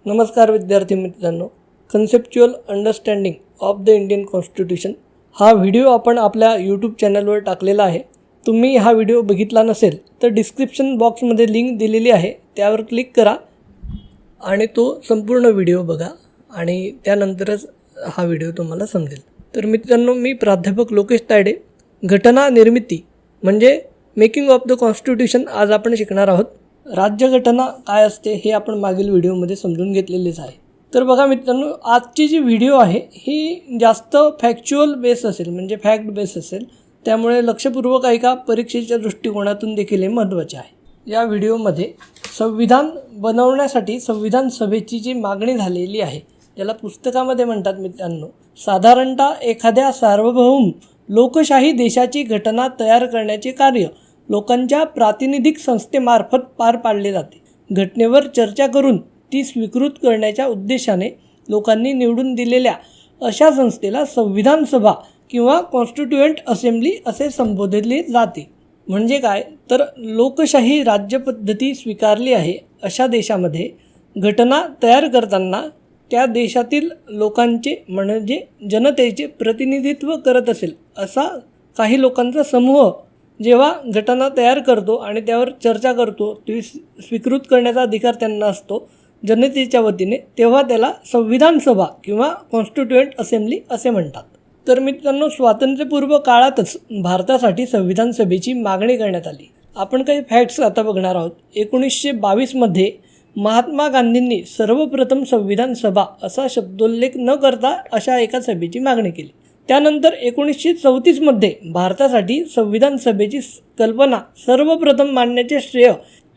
नमस्कार विद्यार्थी मित्रांनो, conceptual understanding of the Indian constitution हा व्हिडिओ आपण आपल्या यूट्यूब चॅनलवर टाकलेला आहे. तुम्ही हा व्हिडिओ बघितला नसेल तर डिस्क्रिप्शन बॉक्समध्ये लिंक दिलेली आहे, त्यावर क्लिक करा आणि तो संपूर्ण व्हिडिओ बघा आणि त्यानंतरच हा व्हिडिओ तुम्हाला समजेल. तर मित्रांनो, मी प्राध्यापक लोकेश तायडे, घटना निर्मिती म्हणजे मेकिंग ऑफ द कॉन्स्टिट्यूशन आज आपण शिकणार आहोत. राज्यघटना काय असते हे आपण मागील व्हिडिओमध्ये समजून घेतलेलेच आहे. तर बघा मित्रांनो, आजची जी व्हिडिओ आहे ही जास्त फॅक्च्युअल बेस असेल, म्हणजे फॅक्ट बेस असेल, त्यामुळे लक्षपूर्वक ऐका. परीक्षेच्या दृष्टिकोनातून देखील हे महत्त्वाचे आहे. या व्हिडिओमध्ये संविधान बनवण्यासाठी संविधान सभेची जी मागणी झालेली आहे, ज्याला पुस्तकामध्ये म्हणतात मित्रांनो, साधारणतः एखाद्या सार्वभौम लोकशाही देशाची घटना तयार करण्याचे कार्य लोकांच्या प्रातिनिधिक संस्थेमार्फत पार पाडले जाते. घटनेवर चर्चा करून ती स्वीकृत करण्याच्या उद्देशाने लोकांनी निवडून दिलेल्या अशा संस्थेला संविधान सभा किंवा कॉन्स्टिट्युएंट असेंब्ली असे संबोधले जाते. म्हणजे काय तर लोकशाही राज्यपद्धती स्वीकारली आहे अशा देशामध्ये घटना तयार करताना त्या देशातील लोकांचे म्हणजे जनतेचे प्रतिनिधित्व करत असेल असा काही लोकांचा समूह जेव्हा घटना तयार करतो आणि त्यावर चर्चा करतो, ती स्वीकृत करण्याचा अधिकार त्यांना असतो जनतेच्या वतीने, तेव्हा त्याला संविधान सभा किंवा कॉन्स्टिट्युएंट असेंब्ली असे म्हणतात. तर मित्रांनो, स्वातंत्र्यपूर्व काळातच भारतासाठी संविधान सभेची मागणी करण्यात आली. आपण काही फॅक्ट्स आता बघणार आहोत. 1922मध्ये महात्मा गांधींनी सर्वप्रथम संविधान सभा असा शब्दोल्लेख न करता अशा एका सभेची मागणी केली. त्यानंतर 1934मध्ये भारतासाठी संविधान सभेची कल्पना सर्वप्रथम मांडण्याचे श्रेय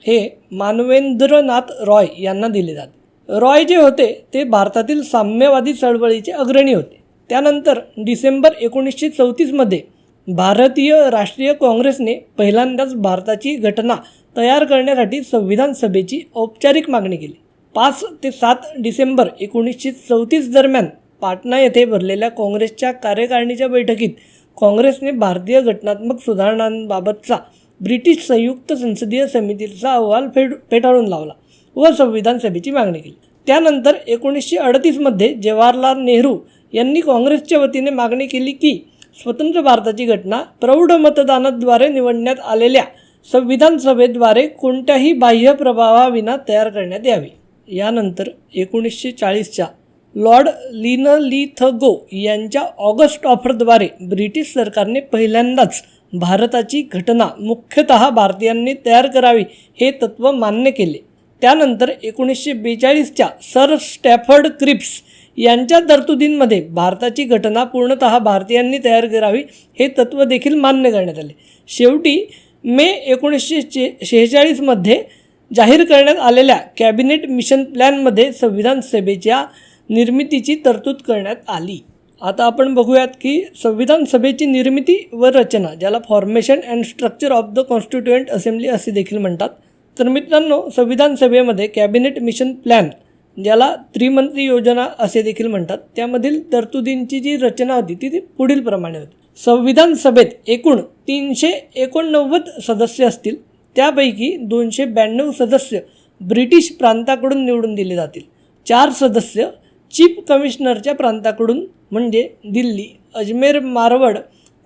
हे मानवेंद्रनाथ रॉय यांना दिले जाते. रॉय जे होते ते भारतातील साम्यवादी चळवळीचे अग्रणी होते. त्यानंतर डिसेंबर 1934मध्ये भारतीय राष्ट्रीय काँग्रेसने पहिल्यांदाच भारताची घटना तयार करण्यासाठी संविधान सभेची औपचारिक मागणी केली. 5 ते 7 डिसेंबर 1934 दरम्यान पाटणा येथे भरलेल्या काँग्रेसच्या कार्यकारिणीच्या बैठकीत काँग्रेसने भारतीय घटनात्मक सुधारणांबाबतचा ब्रिटिश संयुक्त संसदीय समितीचा अहवाल फेटाळून लावला व संविधान सभेची मागणी केली. त्यानंतर 1938मध्ये जवाहरलाल नेहरू यांनी काँग्रेसच्या वतीने मागणी केली की स्वतंत्र भारताची घटना प्रौढ मतदानाद्वारे निवडण्यात आलेल्या संविधान सभेद्वारे कोणत्याही बाह्य प्रभावाविना तयार करण्यात यावी. यानंतर 1940च्या लॉर्ड लिनलिथगो यांच्या ऑगस्ट ऑफरद्वारे ब्रिटिश सरकारने पहिल्यांदाच भारताची घटना मुख्यतः भारतीयांनी तयार करावी हे तत्त्व मान्य केले. त्यानंतर 1942च्या सर स्टॅफर्ड क्रिप्स यांच्या तरतुदींमध्ये भारताची घटना पूर्णतः भारतीयांनी तयार करावी हे तत्त्व देखील मान्य करण्यात आले. शेवटी मे 1946मध्ये जाहीर करण्यात आलेल्या कॅबिनेट मिशन प्लॅनमध्ये संविधान सभेच्या निर्मितीची तरतूद करण्यात आली. आता आपण बघूयात की संविधान सभेची निर्मिती व रचना, ज्याला formation and structure of the constituent assembly असे देखील म्हणतात. तर मित्रांनो, संविधान सभेमध्ये कॅबिनेट मिशन प्लॅन, ज्याला त्रिमंत्री योजना असे देखील म्हणतात, त्यामधील तरतुदींची जी रचना होती ती पुढील प्रमाणे होती. संविधान सभेत एकूण 389 सदस्य असतील. त्यापैकी 292 सदस्य ब्रिटिश प्रांताकडून निवडून दिले जातील. 4 सदस्य चीफ कमिशनरच्या प्रांताकडून म्हणजे दिल्ली, अजमेर, मारवाड,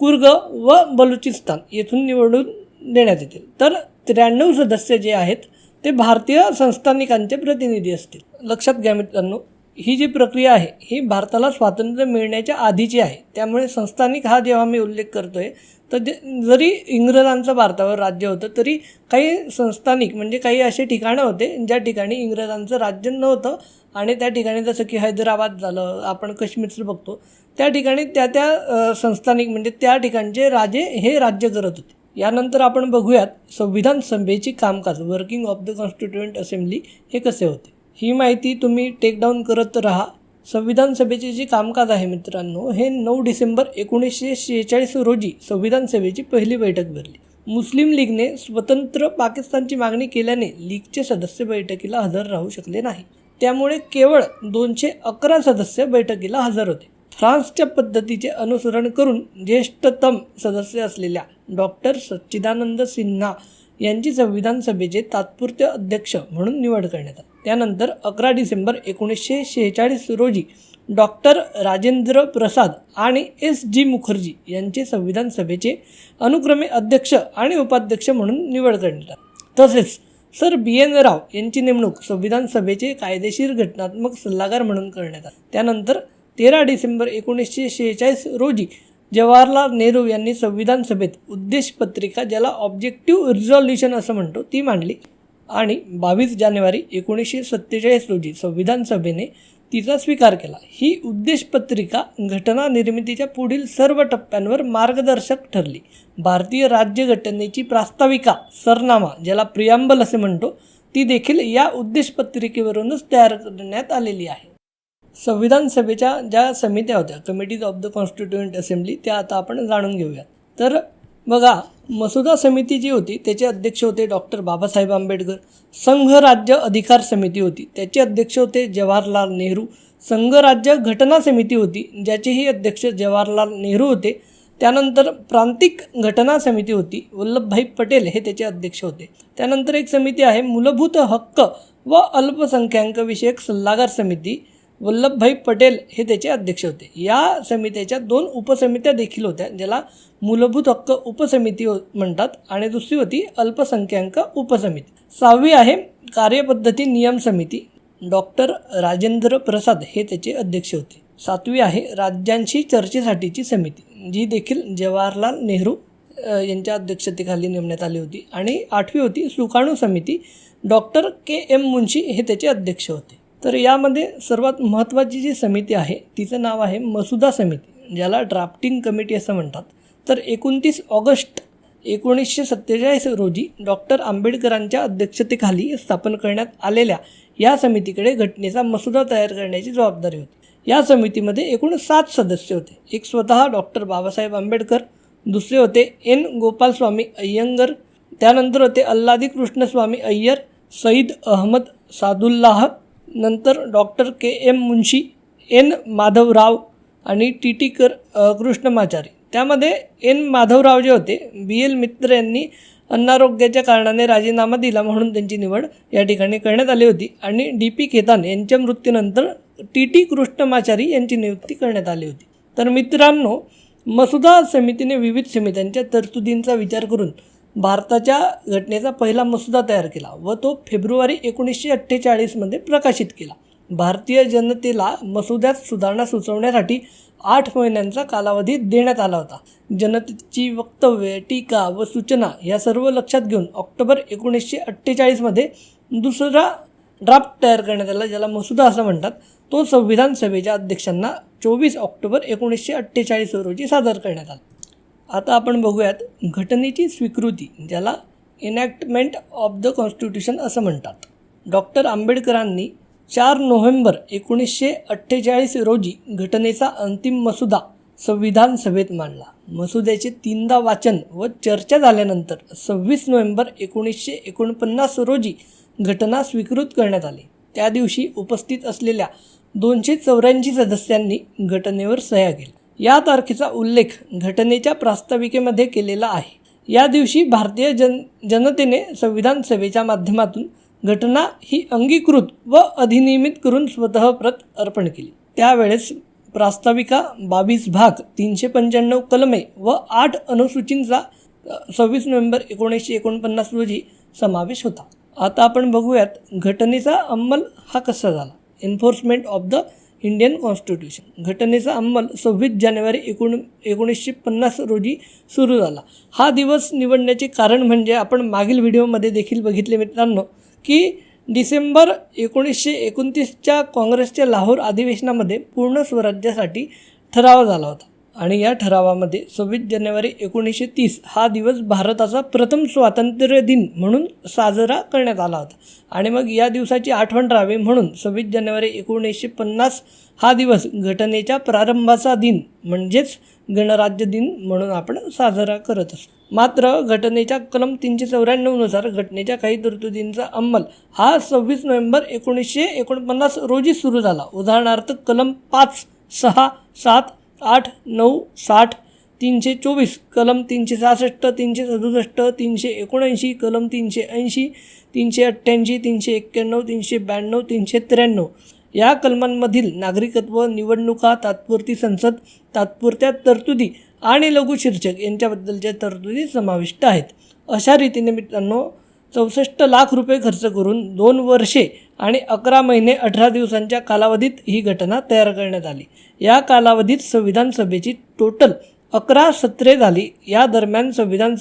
कुर्ग व बलुचिस्तान येथून निवडून देण्यात येतील. तर 93 सदस्य जे आहेत ते भारतीय संस्थानिकांचे प्रतिनिधी असतील. लक्षात घ्या मित्रांनो, ही जी प्रक्रिया आहे ही भारताला स्वातंत्र्य मिळण्याच्या आधीची आहे. त्यामुळे संस्थानिक हा जेव्हा मी उल्लेख करतो आहे तर जरी इंग्रजांचं भारतावर राज्य होतं तरी काही संस्थानिक म्हणजे काही असे ठिकाणं होते ज्या ठिकाणी इंग्रजांचं राज्य नव्हतं आणि त्या ठिकाणी जसं की हैदराबाद झालं, आपण काश्मीरचं बघतो, त्या ठिकाणी त्या संस्थानिक म्हणजे त्या ठिकाणचे राजे हे राज्य करत होते. यानंतर आपण बघूयात संविधान सभेची कामकाज, working of the constituent assembly हे कसे होते. ही माहिती तुम्ही टेकडाऊन करत राहा. संविधान सभेचे जे कामकाज आहे मित्रांनो, हे 9 डिसेंबर 1946 रोजी संविधान सभेची पहिली बैठक भरली. मुस्लिम लीगने स्वतंत्र पाकिस्तानची मागणी केल्याने लीगचे सदस्य बैठकीला हजर राहू शकले नाही. त्यामुळे केवळ 211 सदस्य बैठकीला हजर होते. फ्रान्सच्या पद्धतीचे अनुसरण करून ज्येष्ठतम सदस्य असलेल्या डॉक्टर सच्चिदानंद सिन्हा यांची संविधान सभेचे तात्पुरते अध्यक्ष म्हणून निवड करण्यात आली. त्यानंतर 11 डिसेंबर 1946 रोजी डॉक्टर राजेंद्र प्रसाद आणि S.G. मुखर्जी यांचे संविधान सभेचे अनुक्रमे अध्यक्ष आणि उपाध्यक्ष म्हणून निवड करण्यात आली. तसेच सर B.N. राव यांची नेमणूक संविधान सभेचे कायदेशीर घटनात्मक सल्लागार म्हणून करण्यात आली. त्यानंतर 13 डिसेंबर 1946 रोजी जवाहरलाल नेहरू यांनी संविधान सभेत उद्देशपत्रिका, ज्याला ऑब्जेक्टिव्ह रिझॉल्युशन असं म्हणतो, ती मांडली आणि 22 जानेवारी 1947 रोजी संविधान सभेने तिचा स्वीकार केला. ही उद्देशपत्रिका घटना निर्मितीच्या पुढील सर्व टप्प्यांवर मार्गदर्शक ठरली. भारतीय राज्यघटनेची प्रास्ताविका, सरनामा, ज्याला प्रियांबल असे म्हणतो, ती देखील या उद्देशपत्रिकेवरूनच तयार करण्यात आलेली आहे. संविधान सभेच्या ज्या समित्या होत्या, committees of the constituent assembly, त्या आता आपण जाणून घेऊयात. तर बघा, मसुदा समिती जी होती त्याचे अध्यक्ष होते डॉक्टर बाबासाहेब आंबेडकर. संघ राज्य अधिकार समिती होती, त्याचे अध्यक्ष होते जवाहरलाल नेहरू. संघ राज्य घटना समिती होती, ज्याचेही अध्यक्ष जवाहरलाल नेहरू होते. त्यानंतर प्रांतिक घटना समिती होती, वल्लभभाई पटेल हे त्याचे अध्यक्ष होते. त्यानंतर एक समिती आहे मूलभूत हक्क व अल्पसंख्याक विषयक सल्लागार समिती, वल्लभभाई पटेल हे त्याचे अध्यक्ष होते. या समितीच्या 2 उपसमित्या देखील होत्या, ज्याला मूलभूत हक्क उपसमिती म्हणतात आणि दुसरी होती अल्पसंख्याक उपसमिती. 6वी आहे कार्यपद्धती नियम समिती, डॉक्टर राजेंद्र प्रसाद हे त्याचे अध्यक्ष होते. 7वी आहे राज्यांशी चर्चेसाठीची समिती, जी देखील जवाहरलाल नेहरू यांच्या अध्यक्षतेखाली नेमण्यात आली होती. आणि 8वी होती सुकाणू समिती, डॉक्टर K.M. मुन्शी हे त्याचे अध्यक्ष होते. तर यामध्ये सर्वात महत्त्वाची जी समिती आहे तिचं नाव आहे मसुदा समिती, ज्याला ड्राफ्टिंग कमिटी असं म्हणतात. तर 29 ऑगस्ट 1947 रोजी डॉक्टर आंबेडकरांच्या अध्यक्षतेखाली स्थापन करण्यात आलेल्या या समितीकडे घटनेचा मसुदा तयार करण्याची जबाबदारी होती. या समितीमध्ये एकूण 7 सदस्य होते. एक स्वतः डॉक्टर बाबासाहेब आंबेडकर, दुसरे होते N. गोपालस्वामी अय्यंगर, त्यानंतर होते अल्लादी कृष्णस्वामी अय्यर, सईद अहमद सादुल्लाह, नंतर डॉक्टर K.M. मुन्शी, N. माधवराव आणि T.T. कृष्णमाचारी. त्यामध्ये N. माधवराव जे होते, B.L. मित्र यांनी अनारोग्याच्या कारणाने राजीनामा दिला म्हणून त्यांची निवड या ठिकाणी करण्यात आली होती. आणि D.P. खेतान यांच्या मृत्यूनंतर T.T. कृष्णमाचारी यांची नियुक्ती करण्यात आली होती. तर मित्रांनो, मसुदा समितीने विविध समित्यांच्या तरतुदींचा विचार करून भारताच्या घटनेचा पहिला मसुदा तयार केला व तो फेब्रुवारी 1948 प्रकाशित केला. भारतीय जनतेला मसुद्यात सुधारणा सुचवण्यासाठी 8 महिन्यांचा कालावधी देण्यात आला होता. जनतेची वक्तव्ये, टीका व सूचना या सर्व लक्षात घेऊन ऑक्टोबर 1948 दुसरा ड्राफ्ट तयार करण्यात आला, ज्याला मसुदा असं म्हणतात. तो संविधान सभेच्या अध्यक्षांना 24 ऑक्टोबर 1948 रोजी सादर करण्यात आला. आता आपण बघूयात घटनेची स्वीकृती, ज्याला इनॅक्टमेंट ऑफ द कॉन्स्टिट्यूशन असं म्हणतात. डॉक्टर आंबेडकरांनी 4 नोव्हेंबर 1948 रोजी घटनेचा अंतिम मसुदा संविधान सभेत मांडला. मसुद्याचे 3दा वाचन व चर्चा झाल्यानंतर 26 नोव्हेंबर 1949 रोजी घटना स्वीकृत करण्यात आली. त्या दिवशी उपस्थित असलेल्या 284 सदस्यांनी घटनेवर सह्या केल्या. या तारखेचा उल्लेख घटनेच्या प्रास्ताविकेमध्ये केलेला आहे. या दिवशी भारतीय जनतेने संविधान सभेच्या माध्यमातून घटना ही अंगीकृत व अधिनियमित करून स्वतः प्रत अर्पण केली. त्यावेळेस प्रास्ताविका 22 भाग, 395 कलमे व 8 अनुसूचींचा 26 नोव्हेंबर 1949 रोजी समावेश होता. आता आपण बघूयात घटनेचा अंमल हा कसा झाला. Enforcement of the Indian constitution. घटनेचा अंमल 26 जानेवारी 1950 रोजी सुरू झाला. हा दिवस निवडण्याचे कारण म्हणजे आपण मागील व्हिडिओमध्ये देखील बघितले मित्रांनो, की डिसेंबर 1929च्या काँग्रेसच्या लाहोर अधिवेशनामध्ये पूर्ण स्वराज्यासाठी ठराव झाला होता आणि या ठरावामध्ये 26 जानेवारी 1930 हा दिवस भारताचा प्रथम स्वातंत्र्य दिन म्हणून साजरा करण्यात आला होता. आणि मग या दिवसाची आठवण राहावी म्हणून 26 जानेवारी 1950 हा दिवस घटनेच्या प्रारंभाचा दिन म्हणजेच गणराज्य दिन म्हणून आपण साजरा करत असतो. मात्र घटनेच्या कलम 394 नुसार घटनेच्या काही तरतुदींचा अंमल हा 26 नोव्हेंबर 1949 रोजी सुरू झाला. उदाहरणार्थ कलम 5, 6, 7, 8, 9, 60 324, कलम 366, 367, 379, कलम 380, 388, 391, 392, 393 या कलमांमधील नागरिकत्व, निवडणुका, तात्पुरती संसद, तात्पुरत्या तरतुदी आणि लघु शीर्षक यांच्याबद्दलच्या तरतुदी समाविष्ट आहेत. अशा रीतीने मित्रांनो 64 लाख रुपये खर्च करून 2 वर्षे आणि 11 महिने 18 दिवसांच्या कालावधीत ही घटना तयार करण्यात आली. या कालावधीत संविधान सभेची टोटल 11 सत्रे झाली. या दरम्यान संविधान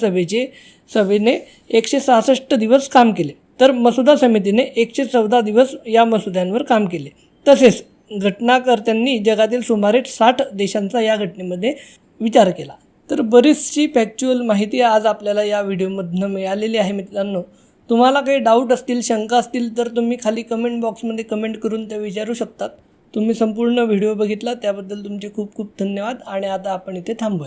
सभेने 166 दिवस काम केले, तर मसुदा समितीने 114 दिवस या मसुद्यांवर काम केले. तसेच घटनाकर्त्यांनी जगातील सुमारे 60 देशांचा या घटनेमध्ये विचार केला. तर बरीचशी फॅक्च्युअल माहिती आज आपल्याला या व्हिडिओमधनं मिळालेली आहे. मित्रांनो, तुम्हाला काही डाऊट असतील, शंका असतील तर तुम्ही खाली कमेंट बॉक्समध्ये कमेंट करून ते विचारू शकतात. तुम्ही संपूर्ण व्हिडिओ बघितला त्याबद्दल तुमचे खूप खूप धन्यवाद आणि आता आपण इथे थांबूया.